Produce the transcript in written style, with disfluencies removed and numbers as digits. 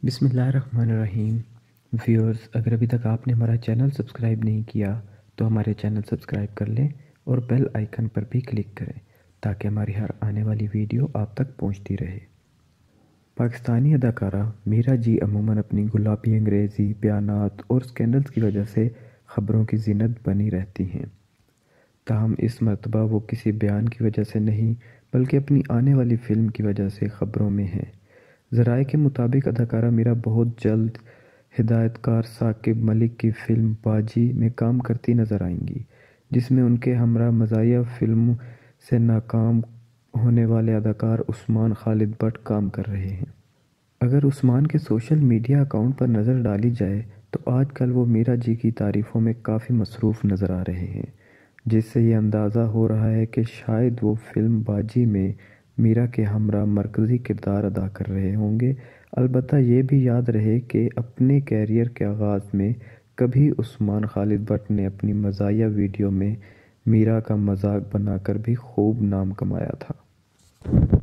بسم اللہ الرحمن الرحیم۔ ویورز، اگر ابھی تک آپ نے ہمارا چینل سبسکرائب نہیں کیا تو ہمارے چینل سبسکرائب کر لیں اور بیل آئیکن پر بھی کلک کریں تاکہ ہماری ہر آنے والی ویڈیو آپ تک پہنچتی رہے۔ پاکستانی اداکارہ میرا جی عموماً اپنی گلابی انگریزی بیانات اور سکینڈلز کی وجہ سے خبروں کی زینت بنی رہتی ہیں۔ تاہم اس مرتبہ وہ کسی بیان کی وجہ سے نہیں بلکہ اپنی آنے والی فلم کی وجہ سے خبروں میں ہیں۔ ذرائع کے مطابق اداکارہ میرا بہت جلد ہدایت کار ثاقب ملک کی فلم باجی میں کام کرتی نظر آئیں گی، جس میں ان کے ہمراہ مزاحیہ فلم سے ناکام ہونے والے اداکار عثمان خالد بٹ کام کر رہے ہیں۔ اگر عثمان کے سوشل میڈیا اکاؤنٹ پر نظر ڈالی جائے تو آج کل وہ میرا جی کی تعریفوں میں کافی مصروف نظر آ رہے ہیں، جس سے یہ اندازہ ہو رہا ہے کہ شاید وہ فلم باجی میں میرا کے ہمراہ مرکزی کردار ادا کر رہے ہوں گے۔ البتہ یہ بھی یاد رہے کہ اپنے کیریئر کے آغاز میں کبھی عثمان خالد بٹ نے اپنی مزاحیہ ویڈیو میں میرا کا مذاق بنا کر بھی خوب نام کمایا تھا۔